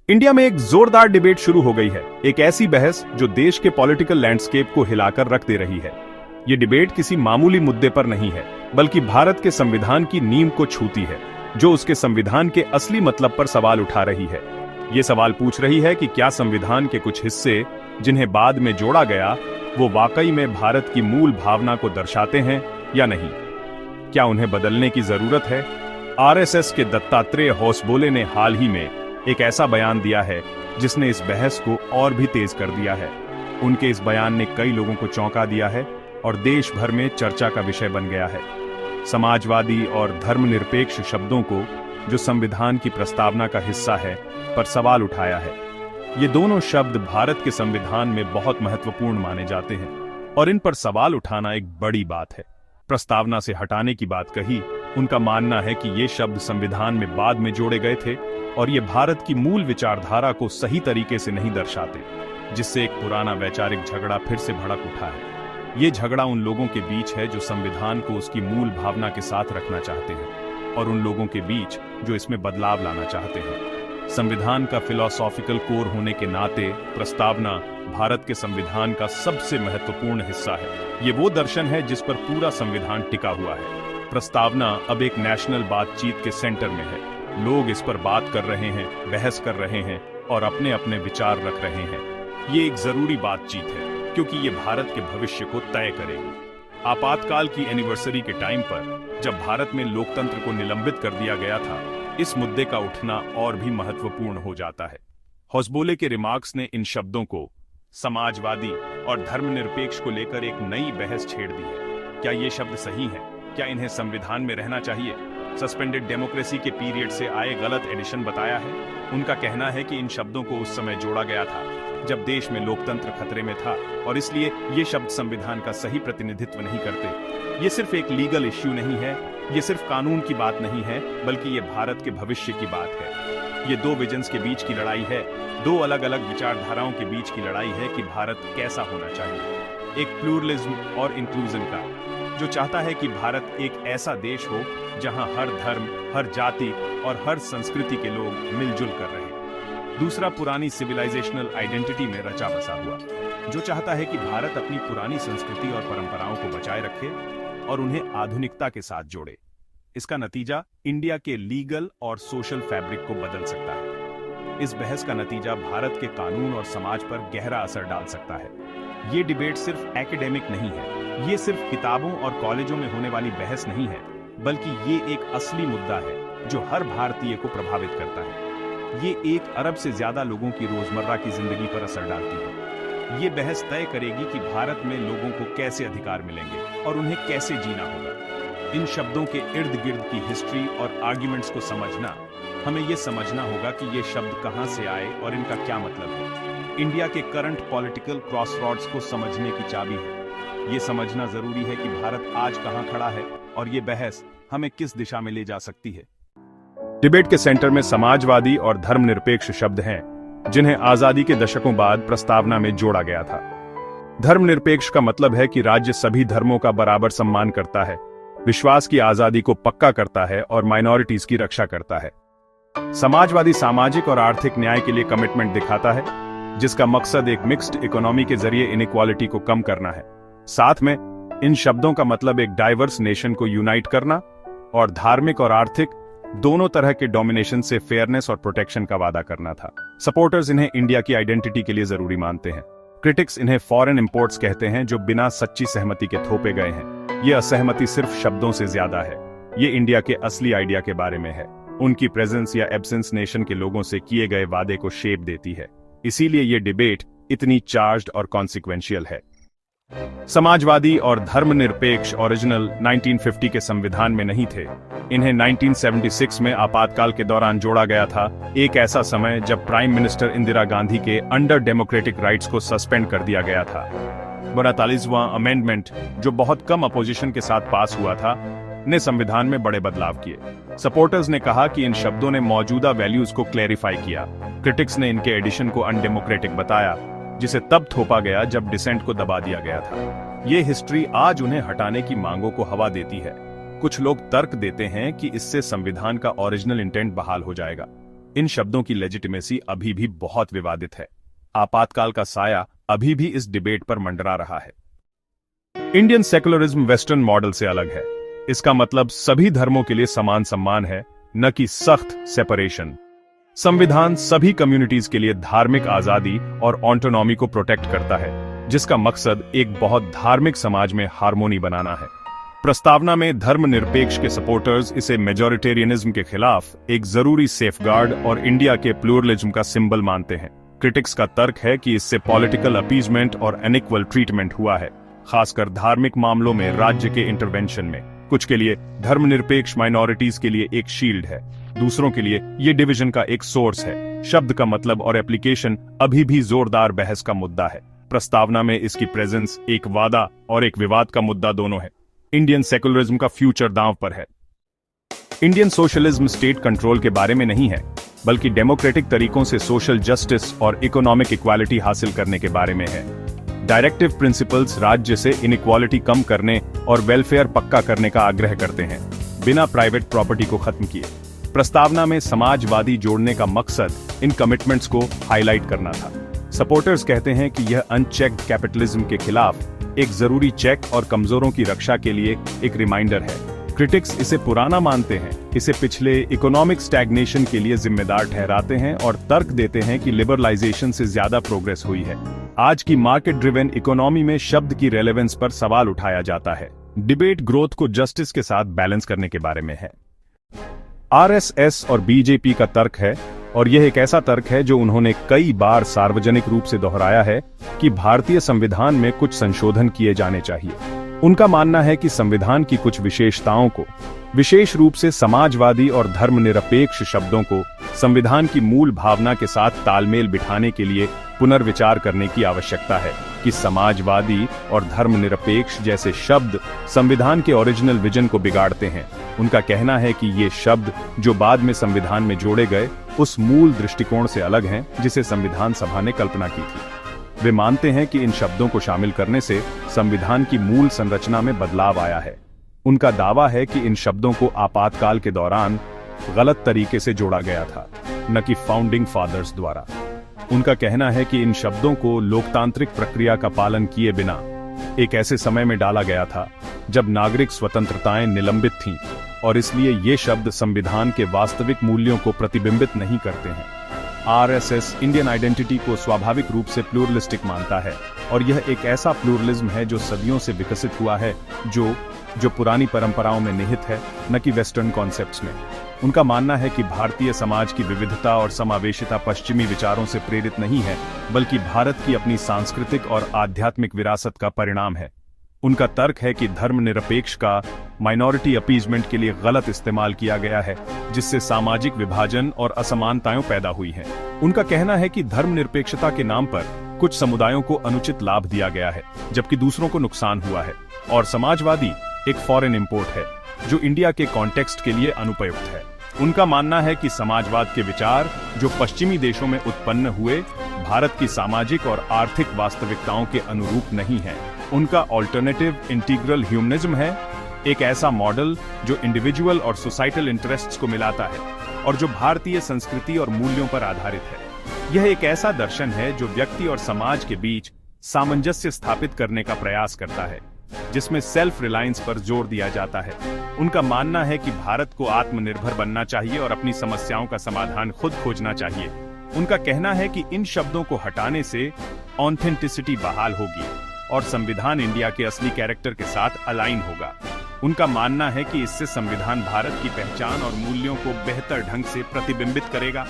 India में एक जोरदार डिबेट शुरू हो गई है। एक ऐसी बहस जो देश के पॉलिटिकल लैंडस्केप को हिलाकर रख दे रही है। ये डिबेट किसी मामूली मुद्दे पर नहीं है, बल्कि भारत के संविधान की नींव को छूती है, जो उसके संविधान के असली मतलब पर सवाल उठा रही है। ये सवाल पूछ रही है कि क्या संविधान के कुछ हिस्से, जिन्हें बाद में जोड़ा गया, वो वाकई में भारत की मूल भावना को दर्शाते हैं या नहीं? क्या उन्हें बदलने की जरूरत है? आरएसएस के दत्तात्रेय होसबोले ने हाल ही में एक ऐसा बयान दिया है जिसने इस बहस को और भी तेज कर दिया है। उनके इस बयान ने कई लोगों को चौंका दिया है और देश भर में चर्चा का विषय बन गया है। समाजवादी और धर्मनिरपेक्ष शब्दों को, जो संविधान की प्रस्तावना का हिस्सा है, पर सवाल उठाया है। ये दोनों शब्द भारत के संविधान में बहुत महत्वपूर्ण माने जाते हैं और इन पर सवाल उठाना एक बड़ी बात है। प्रस्तावना से हटाने की बात कही, उनका मानना है कि ये शब्द संविधान में बाद में जोड़े गए थे और ये भारत की मूल विचारधारा को सही तरीके से नहीं दर्शाते, जिससे एक पुराना वैचारिक झगड़ा फिर से भड़क उठा है। ये झगड़ा उन लोगों के बीच है जो संविधान को उसकी मूल भावना के साथ रखना चाहते हैं और उन लोगों के बीच जो इसमें बदलाव लाना चाहते हैं। संविधान का फिलॉसॉफिकल कोर होने के नाते प्रस्तावना भारत के संविधान का सबसे महत्वपूर्ण हिस्सा है। ये वो दर्शन है जिस पर पूरा संविधान टिका हुआ है। प्रस्तावना अब एक नेशनल बातचीत के सेंटर में है। लोग इस पर बात कर रहे हैं, बहस कर रहे हैं और अपने अपने विचार रख रहे हैं। ये एक जरूरी बातचीत है क्योंकि ये भारत के भविष्य को तय करेगी। आपातकाल की एनिवर्सरी के टाइम पर, जब भारत में लोकतंत्र को निलंबित कर दिया गया था, इस मुद्दे का उठना और भी महत्वपूर्ण हो जाता है। होसबोले के रिमार्क्स ने इन शब्दों को, समाजवादी और धर्मनिरपेक्ष को लेकर एक नई बहस छेड़ दी है। क्या ये शब्द सही हैं? क्या इन्हें संविधान में रहना चाहिए? सस्पेंडेड डेमोक्रेसी के पीरियड से आए गलत एडिशन बताया है। उनका कहना है कि इन शब्दों को उस समय जोड़ा गया था जब देश में लोकतंत्र खतरे में था और इसलिए ये शब्द संविधान का सही प्रतिनिधित्व नहीं करते। ये सिर्फ एक लीगल इश्यू नहीं है, ये सिर्फ कानून की बात नहीं है, बल्कि ये भारत के भविष्य की बात है। ये दो विजन्स के बीच की लड़ाई है, दो अलग अलग विचारधाराओं के बीच की लड़ाई है कि भारत कैसा होना चाहिए। एक प्लूरलिज्म और इंक्लूजन का, जो चाहता है कि भारत एक ऐसा देश हो जहां हर धर्म, हर जाति और हर संस्कृति के लोग मिलजुल कर रहे। दूसरा पुरानी सिविलाइजेशनल आइडेंटिटी में रचा बसा हुआ, जो चाहता है कि भारत अपनी पुरानी संस्कृति और परंपराओं को बचाए रखे और उन्हें आधुनिकता के साथ जोड़े। इसका नतीजा इंडिया के लीगल और सोशल फैब्रिक को बदल सकता है। इस बहस का नतीजा भारत के कानून और समाज पर गहरा असर डाल सकता है। ये डिबेट सिर्फ एकेडमिक नहीं है, ये सिर्फ किताबों और कॉलेजों में होने वाली बहस नहीं है, बल्कि ये एक असली मुद्दा है जो हर भारतीय को प्रभावित करता है। ये 1 अरब से ज्यादा लोगों की रोजमर्रा की जिंदगी पर असर डालती है। ये बहस तय करेगी कि भारत में लोगों को कैसे अधिकार मिलेंगे और उन्हें कैसे जीना होगा। इन शब्दों के इर्द गिर्द की हिस्ट्री और आर्ग्यूमेंट्स को समझना, हमें ये समझना होगा कि ये शब्द कहां से आए और इनका क्या मतलब है। इंडिया के करंट पॉलिटिकल क्रॉसरोड्स को समझने की चाबी है। ये समझना जरूरी है कि भारत आज कहां खड़ा है और ये बहस हमें किस दिशा में ले जा सकती है। डिबेट के सेंटर में समाजवादी और धर्मनिरपेक्ष शब्द हैं, जिन्हें आजादी के दशकों बाद प्रस्तावना में जोड़ा गया था। धर्मनिरपेक्ष का मतलब है कि राज्य सभी धर्मों का बराबर सम्मान करता है, विश्वास की आजादी को पक्का करता है और माइनॉरिटीज की रक्षा करता है। समाजवादी सामाजिक और आर्थिक न्याय के लिए कमिटमेंट दिखाता है, जिसका मकसद एक मिक्स्ड इकोनॉमी के जरिए इनइक्वालिटी को कम करना है। साथ में इन शब्दों का मतलब एक डाइवर्स नेशन को यूनाइट करना और धार्मिक और आर्थिक दोनों तरह के डोमिनेशन से फेयरनेस और प्रोटेक्शन का वादा करना था। सपोर्टर्स इन्हें इंडिया की आइडेंटिटी के लिए जरूरी मानते हैं। क्रिटिक्स इन्हें फॉरेन इंपोर्ट्स कहते हैं, जो बिना सच्ची सहमति के थोपे गए हैं। ये असहमति सिर्फ शब्दों से ज्यादा है। ये इंडिया के असली आइडिया के बारे में है। उनकी प्रेजेंस या एब्सेंस नेशन के लोगों से किए गए वादे को शेप देती है। इसीलिए ये डिबेट इतनी चार्ज्ड और कॉन्सिक्वेंशियल है। समाजवादी और धर्मनिरपेक्ष ओरिजिनल 1950 के संविधान में नहीं थे। इन्हें 1976 में आपातकाल के दौरान जोड़ा गया था, एक ऐसा समय जब प्राइम मिनिस्टर इंदिरा गांधी के अंडर डेमोक्रेटिक राइट्स को सस्पेंड कर दिया गया था। 42वां अमेंडमेंट, जो बहुत कम अपोजिशन के साथ पास हुआ था, ने संविधान में बड़े बदलाव किए। सपोर्टर्स ने कहा कि इन शब्दों ने मौजूदा वैल्यूज को क्लैरिफाई किया। क्रिटिक्स ने इनके एडिशन को अनडेमोक्रेटिक बताया, जिसे तब थोपा गया जब डिसेंट को दबा दिया गया था। ये हिस्ट्री आज उन्हें हटाने की मांगों को हवा देती है। कुछ लोग तर्क देते हैं कि इससे संविधान का ओरिजिनल इंटेंट बहाल हो जाएगा। इन शब्दों की लेजिटिमेसी अभी भी बहुत विवादित है। आपातकाल का साया अभी भी इस डिबेट पर मंडरा रहा है। इंडियन सेकुलरिज्म वेस्टर्न मॉडल से अलग है। इसका मतलब सभी धर्मों के लिए समान सम्मान है, न कि सख्त सेपरेशन। संविधान सभी कम्युनिटीज के लिए धार्मिक आजादी और ऑटोनॉमी को प्रोटेक्ट करता है, जिसका मकसद एक बहुत धार्मिक समाज में हार्मोनी बनाना है। प्रस्तावना में धर्मनिरपेक्ष के सपोर्टर्स इसे मेजॉरिटेरियनिज्म के खिलाफ एक जरूरी सेफगार्ड और इंडिया के प्लूरलिज्म का सिंबल मानते हैं। क्रिटिक्स का तर्क है कि इससे पॉलिटिकल अपीजमेंट और अनइक्वल ट्रीटमेंट हुआ है, खासकर धार्मिक मामलों में राज्य के इंटरवेंशन में। कुछ के लिए धर्मनिरपेक्ष माइनॉरिटीज के लिए एक शील्ड है, दूसरों के लिए ये डिवीजन का एक सोर्स है। शब्द का मतलब और एप्लीकेशन अभी भी जोरदार बहस का मुद्दा है। प्रस्तावना में इसकी प्रेजेंस एक वादा और एक विवाद का मुद्दा दोनों है। इंडियन सेकुलरिज्म का फ्यूचर दांव पर है। इंडियन सोशलिज्म स्टेट कंट्रोल के बारे में नहीं है, बल्कि डेमोक्रेटिक तरीकों से सोशल जस्टिस और इकोनॉमिक इक्वालिटी हासिल करने के बारे में है। डायरेक्टिव प्रिंसिपल्स राज्य से इनइक्वालिटी कम करने और वेलफेयर पक्का करने का आग्रह करते हैं, बिना प्राइवेट प्रॉपर्टी को खत्म किए। प्रस्तावना में समाजवादी जोड़ने का मकसद इन कमिटमेंट्स को हाईलाइट करना था। सपोर्टर्स कहते हैं कि यह अनचेक्ड कैपिटलिज्म के खिलाफ एक जरूरी चेक और कमजोरों की रक्षा के लिए एक रिमाइंडर है। क्रिटिक्स इसे पुराना मानते हैं, इसे पिछले इकोनॉमिक स्टैग्नेशन के लिए जिम्मेदार ठहराते हैं और तर्क देते हैं कि लिबरलाइजेशन से ज्यादा प्रोग्रेस हुई है। आज की मार्केट ड्रिवन इकोनॉमी में शब्द की रेलेवेंस पर सवाल उठाया जाता है। डिबेट ग्रोथ को जस्टिस के साथ बैलेंस करने के बारे में है। आरएसएस और बीजेपी का तर्क है, और यह एक ऐसा तर्क है जो उन्होंने कई बार सार्वजनिक रूप से दोहराया है, कि भारतीय संविधान में कुछ संशोधन किए जाने चाहिए। उनका मानना है कि संविधान की कुछ विशेषताओं को, विशेष रूप से समाजवादी और धर्मनिरपेक्ष शब्दों को, संविधान की मूल भावना के साथ तालमेल बिठाने के लिए पुनर्विचार करने की आवश्यकता है। कि समाजवादी और धर्मनिरपेक्ष जैसे शब्द संविधान के ओरिजिनल विजन को बिगाड़ते हैं। उनका कहना है कि ये शब्द जो बाद में संविधान में जोड़े गए, उस मूल दृष्टिकोण से अलग हैं जिसे संविधान सभा ने कल्पना की थी। वे मानते हैं कि इन शब्दों को शामिल करने से संविधान की मूल संरचना में बदलाव आया है। उनका दावा है कि इन शब्दों को आपातकाल के दौरान गलत तरीके से जोड़ा गया था, न कि फाउंडिंग फादर्स द्वारा। उनका कहना है कि इन शब्दों को लोकतांत्रिक प्रक्रिया का पालन किए बिना एक ऐसे समय में डाला गया था जब नागरिक स्वतंत्रताएं निलंबित थीं, और इसलिए ये शब्द संविधान के वास्तविक मूल्यों को प्रतिबिंबित नहीं करते हैं। आरएसएस इंडियन आइडेंटिटी को स्वाभाविक रूप से प्लूरलिस्टिक मानता है, और यह एक ऐसा प्लूरलिज्म है जो सदियों से विकसित हुआ है, जो पुरानी परंपराओं में निहित है, न कि वेस्टर्न कॉन्सेप्ट्स में। उनका मानना है कि भारतीय समाज की विविधता और समावेशिता पश्चिमी विचारों से प्रेरित नहीं है, बल्कि भारत की अपनी सांस्कृतिक और आध्यात्मिक विरासत का परिणाम है। उनका तर्क है कि धर्मनिरपेक्ष का माइनॉरिटी अपीजमेंट के लिए गलत इस्तेमाल किया गया है, जिससे सामाजिक विभाजन और असमानताएं पैदा हुई हैं। उनका कहना है कि धर्मनिरपेक्षता के नाम पर कुछ समुदायों को अनुचित लाभ दिया गया है, जबकि दूसरों को नुकसान हुआ है, और समाजवादी एक फॉरेन इंपोर्ट है जो इंडिया के कॉन्टेक्स्ट के लिए अनुपयुक्त है। उनका मानना है कि समाजवाद के विचार जो पश्चिमी देशों में उत्पन्न हुए, भारत की सामाजिक और आर्थिक वास्तविकताओं के अनुरूप नहीं है। उनका ऑल्टरनेटिव इंटीग्रल ह्यूमनिज्म है, एक ऐसा मॉडल जो इंडिविजुअल और सोसाइटल इंटरेस्ट्स को मिलाता है और जो भारतीय संस्कृति और मूल्यों पर आधारित है। यह एक ऐसा दर्शन है जो व्यक्ति और समाज के बीच सामंजस्य स्थापित करने का प्रयास करता है, जिसमें सेल्फ रिलायंस पर जोर दिया जाता है। उनका मानना है कि भारत को आत्मनिर्भर बनना चाहिए और अपनी समस्याओं का समाधान खुद खोजना चाहिए। उनका कहना है कि इन शब्दों को हटाने से ऑथेंटिसिटी बहाल होगी और संविधान इंडिया के असली कैरेक्टर के साथ अलाइन होगा। उनका मानना है कि इससे संविधान भारत की पहचान और मूल्यों को बेहतर ढंग से प्रतिबिंबित करेगा।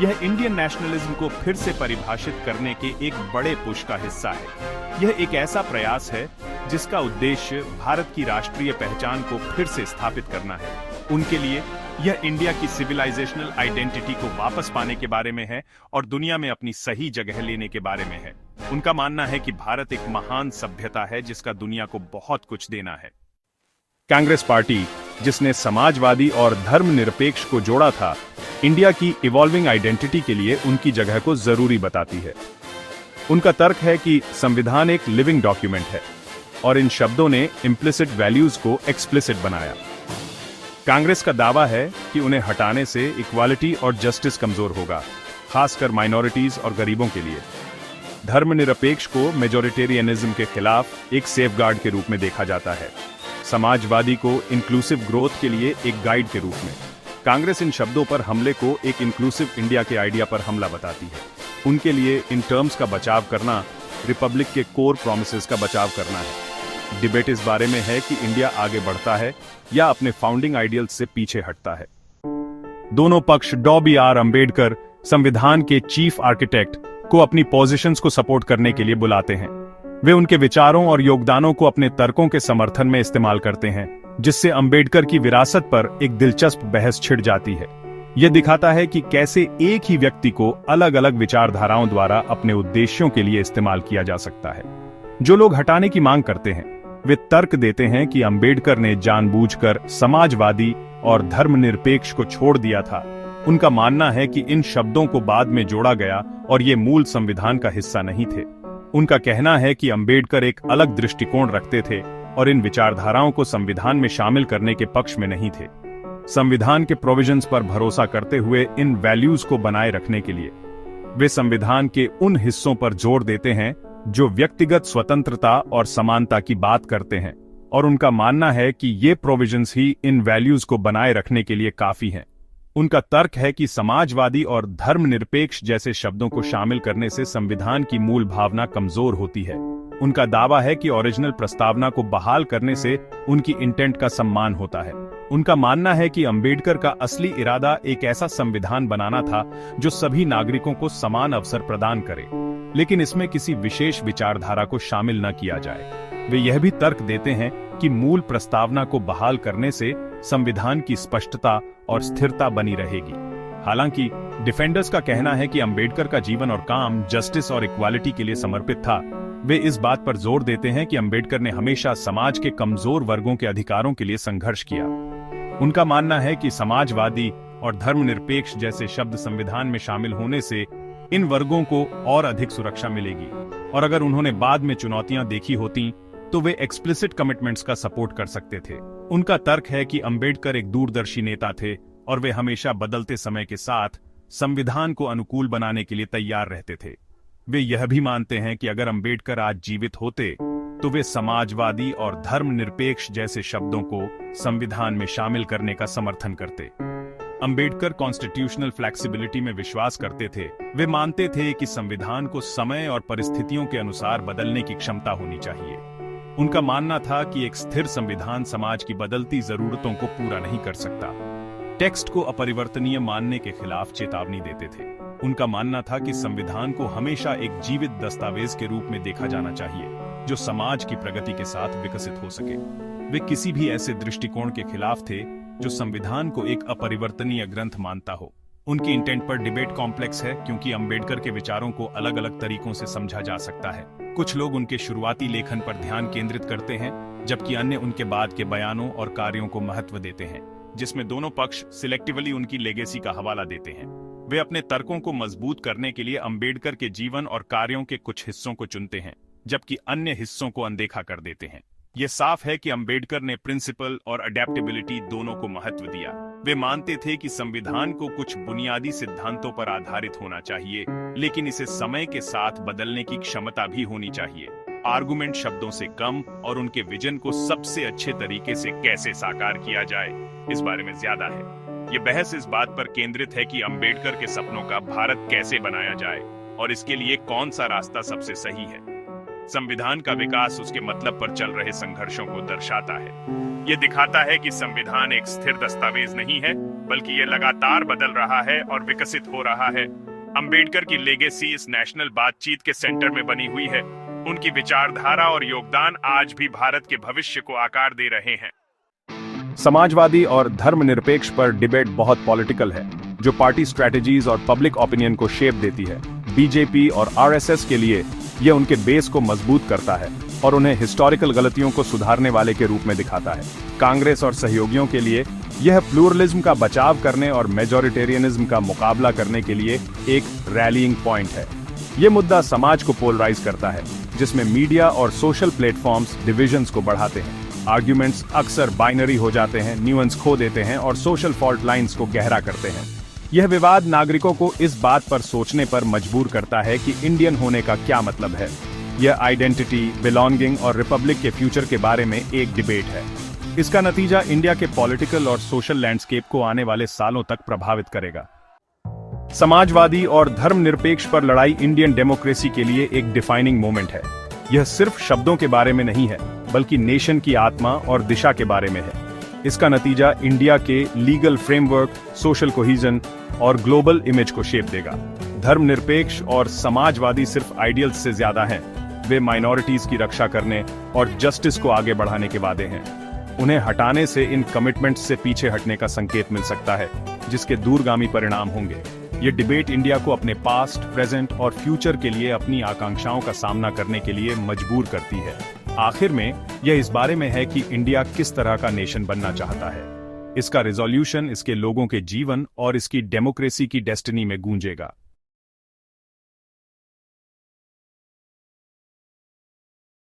यह इंडियन नेशनलिज्म को फिर से परिभाषित करने के एक बड़े पुश का हिस्सा है। यह एक ऐसा प्रयास है जिसका उद्देश्य भारत की राष्ट्रीय पहचान को फिर से स्थापित करना है। उनके लिए यह इंडिया की सिविलाइजेशनल आइडेंटिटी को वापस पाने के बारे में है और दुनिया में अपनी सही जगह लेने के बारे में है। उनका मानना है कि भारत एक महान सभ्यता है जिसका दुनिया को बहुत कुछ देना है। कांग्रेस पार्टी, जिसने समाजवादी और धर्मनिरपेक्ष को जोड़ा था, इंडिया की इवॉल्विंग आइडेंटिटी के लिए उनकी जगह को जरूरी बताती है। उनका तर्क है कि संविधान एक लिविंग डॉक्यूमेंट है और इन शब्दों ने इम्प्लिसिट वैल्यूज को एक्सप्लिसिट बनाया। कांग्रेस का दावा है कि उन्हें हटाने से इक्वालिटी और जस्टिस कमजोर होगा, खासकर माइनॉरिटीज और गरीबों के लिए। धर्मनिरपेक्ष को मेजॉरिटेरियनिज्म के खिलाफ एक सेफगार्ड के रूप में देखा जाता है, समाजवादी को इंक्लूसिव ग्रोथ के लिए एक गाइड के रूप में। कांग्रेस इन शब्दों पर हमले को एक इंक्लूसिव इंडिया के आइडिया पर हमला बताती है। उनके लिए इन टर्म्स का बचाव करना रिपब्लिक के कोर प्रॉमिसेस का बचाव करना है। डिबेट इस बारे में है कि इंडिया आगे बढ़ता है या अपने फाउंडिंग आइडियल्स से पीछे हटता है। दोनों पक्ष डॉ.बी.आर. अंबेडकर, संविधान के चीफ आर्किटेक्ट, को अपनी पोजीशंस को सपोर्ट करने के लिए बुलाते हैं। वे उनके विचारों और योगदानों को अपने तर्कों के समर्थन में इस्तेमाल करते हैं, जिससे अंबेडकर की विरासत पर एक दिलचस्प बहस छिड़ जाती है। यह दिखाता है कि कैसे एक ही व्यक्ति को अलग अलग विचारधाराओं द्वारा अपने उद्देश्यों के लिए इस्तेमाल किया जा सकता है। जो लोग हटाने की मांग करते हैं, वे तर्क देते हैं कि अंबेडकर ने जानबूझकर समाजवादी और धर्मनिरपेक्ष को छोड़ दिया था। उनका मानना है कि इन शब्दों को बाद में जोड़ा गया और ये मूल संविधान का हिस्सा नहीं थे। उनका कहना है कि अंबेडकर एक अलग दृष्टिकोण रखते थे और इन विचारधाराओं को संविधान में शामिल करने के पक्ष में नहीं थे। संविधान के प्रोविजंस पर भरोसा करते हुए इन वैल्यूज को बनाए रखने के लिए वे संविधान के उन हिस्सों पर जोर देते हैं जो व्यक्तिगत स्वतंत्रता और समानता की बात करते हैं, और उनका मानना है कि ये प्रोविजंस ही इन वैल्यूज को बनाए रखने के लिए काफी हैं। उनका तर्क है कि समाजवादी और धर्मनिरपेक्ष जैसे शब्दों को शामिल करने से संविधान की मूल भावना कमजोर होती है। उनका दावा है कि ओरिजिनल प्रस्तावना को बहाल करने से उनकी इंटेंट का सम्मान होता है। उनका मानना है कि अंबेडकर का असली इरादा एक ऐसा संविधान बनाना था जो सभी नागरिकों को समान अवसर प्रदान करे, लेकिन इसमें किसी विशेष विचारधारा को शामिल न किया जाए। वे यह भी तर्क देते हैं कि मूल प्रस्तावना को बहाल करने से संविधान की स्पष्टता और स्थिरता बनी रहेगी। हालांकि डिफेंडर्स का कहना है कि अंबेडकर का जीवन और काम जस्टिस और इक्वालिटी के लिए समर्पित था। वे इस बात पर जोर देते हैं कि अंबेडकर ने हमेशा समाज के कमजोर वर्गों के अधिकारों के लिए संघर्ष किया। उनका मानना है कि समाजवादी और धर्मनिरपेक्ष जैसे शब्द संविधान में शामिल होने से इन वर्गों को और अधिक सुरक्षा मिलेगी, और अगर उन्होंने बाद में चुनौतियां देखी होती तो वे एक्सप्लिसिट कमिटमेंट्स का सपोर्ट कर सकते थे। उनका तर्क है कि अंबेडकर एक दूरदर्शी नेता थे और वे हमेशा बदलते समय के साथ संविधान को अनुकूल बनाने के लिए तैयार रहते थे। वे यह भी मानते हैं कि अगर अंबेडकर आज जीवित होते तो वे समाजवादी और धर्मनिरपेक्ष जैसे शब्दों को संविधान में शामिल करने का समर्थन करते। अंबेडकर कॉन्स्टिट्यूशनल फ्लेक्सिबिलिटी में विश्वास करते थे। वे मानते थे कि संविधान को समय और परिस्थितियों के अनुसार बदलने की क्षमता होनी चाहिए। उनका मानना था कि एक स्थिर संविधान समाज की बदलती जरूरतों को पूरा नहीं कर सकता। टेक्स्ट को अपरिवर्तनीय मानने के खिलाफ चेतावनी देते थे। उनका मानना था कि संविधान को हमेशा एक जीवित दस्तावेज के रूप में देखा जाना चाहिए जो समाज की प्रगति के साथ विकसित हो सके। वे किसी भी ऐसे दृष्टिकोण के खिलाफ थे जो संविधान को एक अपरिवर्तनीय ग्रंथ मानता हो। उनकी इंटेंट पर डिबेट कॉम्प्लेक्स है क्योंकि अंबेडकर के विचारों को अलग अलग तरीकों से समझा जा सकता है। कुछ लोग उनके शुरुआती लेखन पर ध्यान केंद्रित करते हैं, जबकि अन्य उनके बाद के बयानों और कार्यों को महत्व देते हैं, जिसमें दोनों पक्ष सिलेक्टिवली उनकी लेगेसी का हवाला देते हैं। वे अपने तर्कों को मजबूत करने के लिए अंबेडकर के जीवन और कार्यों के कुछ हिस्सों को चुनते हैं, जबकि अन्य हिस्सों को अनदेखा कर देते हैं। ये साफ है कि अंबेडकर ने प्रिंसिपल और अडेप्टेबिलिटी दोनों को महत्व दिया। वे मानते थे कि संविधान को कुछ बुनियादी सिद्धांतों पर आधारित होना चाहिए, लेकिन इसे समय के साथ बदलने की क्षमता भी होनी चाहिए। आर्गुमेंट शब्दों से कम और उनके विजन को सबसे अच्छे तरीके से कैसे साकार किया जाए, इस बारे में ज्यादा है। ये बहस इस बात पर केंद्रित है कि अंबेडकर के सपनों का भारत कैसे बनाया जाए और इसके लिए कौन सा रास्ता सबसे सही है। संविधान का विकास उसके मतलब पर चल रहे संघर्षों को दर्शाता है। ये दिखाता है कि संविधान एक स्थिर दस्तावेज नहीं है, बल्कि ये लगातार बदल रहा है और विकसित हो रहा है। अंबेडकर की लेगेसी इस नेशनल बातचीत के सेंटर में बनी हुई है। उनकी विचारधारा और योगदान आज भी भारत के भविष्य को आकार दे रहे हैं। समाजवादी और धर्मनिरपेक्ष पर डिबेट बहुत पॉलिटिकल है, जो पार्टी स्ट्रेटजीज और पब्लिक ओपिनियन को शेप देती है। बीजेपी और आरएसएस के लिए यह उनके बेस को मजबूत करता है और उन्हें हिस्टोरिकल गलतियों को सुधारने वाले के रूप में दिखाता है। कांग्रेस और सहयोगियों के लिए यह प्लूरलिज्म का बचाव करने और मेजॉरिटेरियनिज्म का मुकाबला करने के लिए एक रैलीइंग पॉइंट है। यह मुद्दा समाज को पोलराइज करता है, जिसमें मीडिया और सोशल प्लेटफॉर्म्स डिविजन्स को बढ़ाते हैं। आर्ग्यूमेंट्स अक्सर बाइनरी हो जाते हैं, न्यूएंस खो देते हैं और सोशल फॉल्ट लाइंस को गहरा करते हैं। यह विवाद नागरिकों को इस बात पर सोचने पर मजबूर करता है कि इंडियन होने का क्या मतलब है। यह आइडेंटिटी, बिलोंगिंग और रिपब्लिक के फ्यूचर के बारे में एक डिबेट है। इसका नतीजा इंडिया के पॉलिटिकल और सोशल लैंडस्केप को आने वाले सालों तक प्रभावित करेगा। समाजवादी और धर्मनिरपेक्ष पर लड़ाई इंडियन डेमोक्रेसी के लिए एक डिफाइनिंग मोमेंट है। यह सिर्फ शब्दों के बारे में नहीं है, बल्कि नेशन की आत्मा और दिशा के बारे में है। इसका नतीजा इंडिया के लीगल फ्रेमवर्क, सोशल कोहिजन और ग्लोबल इमेज को शेप देगा। धर्मनिरपेक्ष और समाजवादी सिर्फ आइडियल्स से ज्यादा हैं। वे माइनॉरिटीज की रक्षा करने और जस्टिस को आगे बढ़ाने के वादे हैं। उन्हें हटाने से इन कमिटमेंट्स से पीछे हटने का संकेत मिल सकता है, जिसके दूरगामी परिणाम होंगे। ये डिबेट इंडिया को अपने पास्ट, प्रेजेंट और फ्यूचर के लिए अपनी आकांक्षाओं का सामना करने के लिए मजबूर करती है। आखिर में यह इस बारे में है कि इंडिया किस तरह का नेशन बनना चाहता है। इसका रिजोल्यूशन इसके लोगों के जीवन और इसकी डेमोक्रेसी की डेस्टिनी में गूंजेगा।